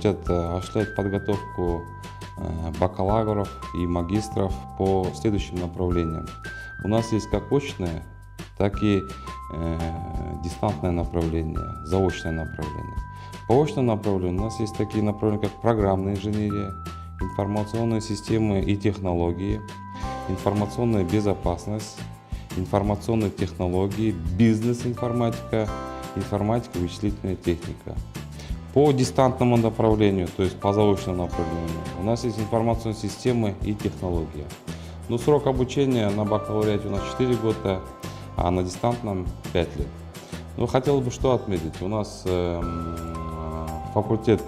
факультет осуществляет подготовку бакалавров и магистров по следующим направлениям. У нас есть как очное, так и дистантное направление, заочное направление. По очному направлению у нас есть такие направления, как программная инженерия, информационные системы и технологии, информационная безопасность, информационные технологии, бизнес-информатика, информатика, вычислительная техника. По дистантному направлению, то есть по заочному направлению, у нас есть информационные системы и технологии. Но срок обучения на бакалавриате у нас 4 года, а на дистантном 5 лет. Но хотел бы что отметить. У нас факультет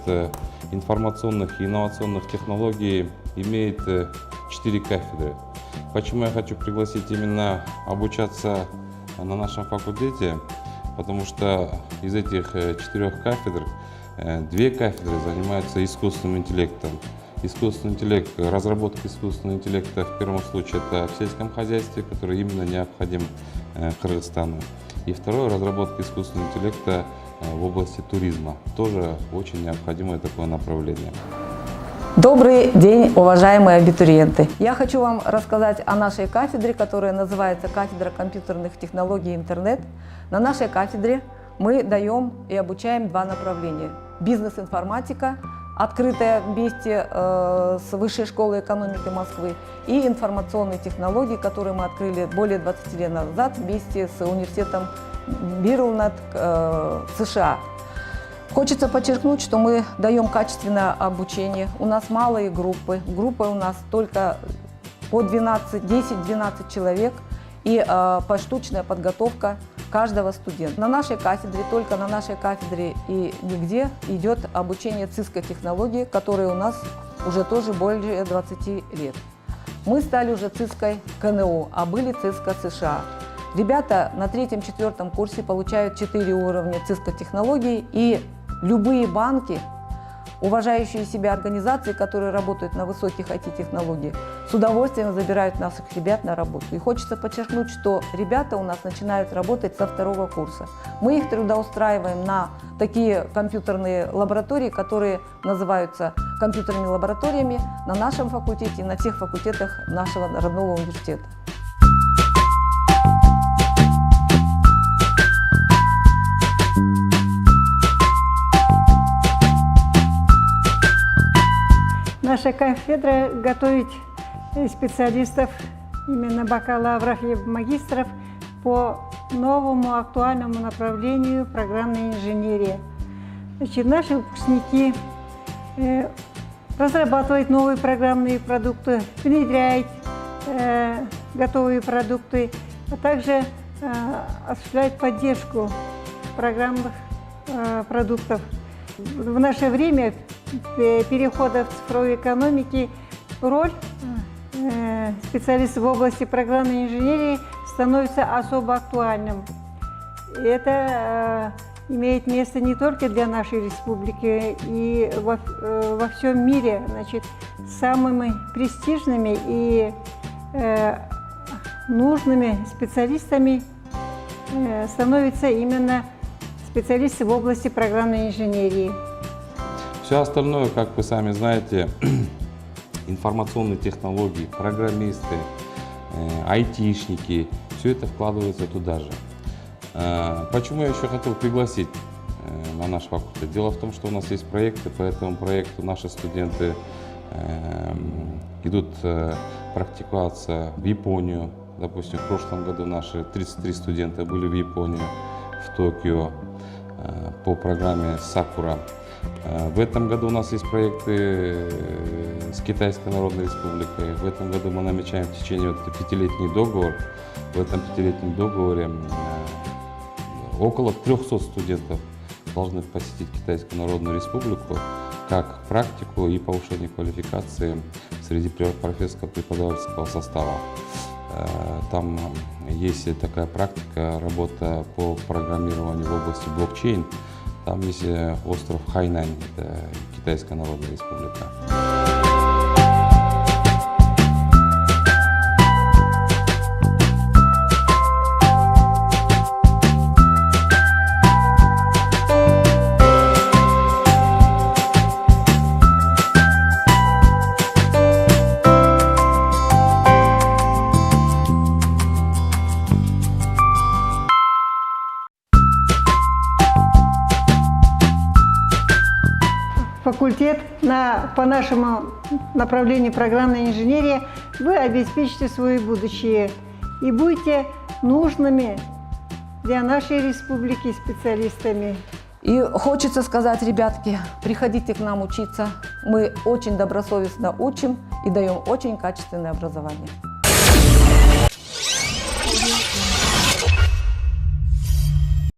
информационных и инновационных технологий имеет 4 кафедры. Почему я хочу пригласить именно обучаться на нашем факультете? Потому что из этих 4 кафедр 2 кафедры занимаются искусственным интеллектом. Искусственный интеллект, разработка искусственного интеллекта в первом случае это в сельском хозяйстве, который именно необходим Кыргызстану. И второе, разработка искусственного интеллекта в области туризма. Тоже очень необходимое такое направление. Добрый день, уважаемые абитуриенты! Я хочу вам рассказать о нашей кафедре, которая называется кафедра компьютерных технологий и интернет. На нашей кафедре мы даем и обучаем 2 направления. Бизнес-информатика, открытая вместе с Высшей школой экономики Москвы, и информационные технологии, которые мы открыли более 20 лет назад вместе с университетом Бирлнет США. Хочется подчеркнуть, что мы даем качественное обучение. У нас малые группы. Группа у нас только по 10-12 человек и поштучная подготовка каждого студента. На нашей кафедре, только на нашей кафедре и нигде идет обучение ЦИСКО технологии, которые у нас уже тоже более 20 лет. Мы стали уже ЦИСКой КНУ, а были ЦИСКо США. Ребята на 3-4 курсе получают 4 уровня ЦИСКО технологий, и любые банки, уважающие себя организации, которые работают на высоких IT-технологиях, с удовольствием забирают наших ребят на работу. И хочется подчеркнуть, что ребята у нас начинают работать со 2-го курса. Мы их трудоустраиваем на такие компьютерные лаборатории, которые называются компьютерными лабораториями на нашем факультете и на всех факультетах нашего родного университета. Наша кафедра готовит специалистов, именно бакалавров и магистров, по новому актуальному направлению программной инженерии. Значит, наши выпускники разрабатывают новые программные продукты, внедряют готовые продукты, а также осуществляют поддержку программных продуктов. В наше время перехода в цифровой экономике роль специалистов в области программной инженерии становится особо актуальным. Это имеет место не только для нашей республики, и во всем мире. Значит, самыми престижными и нужными специалистами становятся именно специалисты в области программной инженерии. Все остальное, как вы сами знаете, информационные технологии, программисты, айтишники, все это вкладывается туда же. Почему я еще хотел пригласить на наш факультет? Дело в том, что у нас есть проекты, по этому проекту наши студенты идут практиковаться в Японию. Допустим, в прошлом году наши 33 студента были в Японии, в Токио, по программе Sakura. В этом году у нас есть проекты с Китайской Народной Республикой. В этом году мы намечаем в течение 5-летний договор. В этом 5-летнем договоре около 300 студентов должны посетить Китайскую Народную Республику как практику и повышение квалификации среди профессорского преподавательского состава. Там есть такая практика, работа по программированию в области блокчейн. Там есть остров Хайнань, это Китайская Народная Республика. факультет по нашему направлению программная инженерия, вы обеспечите свое будущее и будете нужными для нашей республики специалистами. И хочется сказать, ребятки, приходите к нам учиться. Мы очень добросовестно учим и даем очень качественное образование.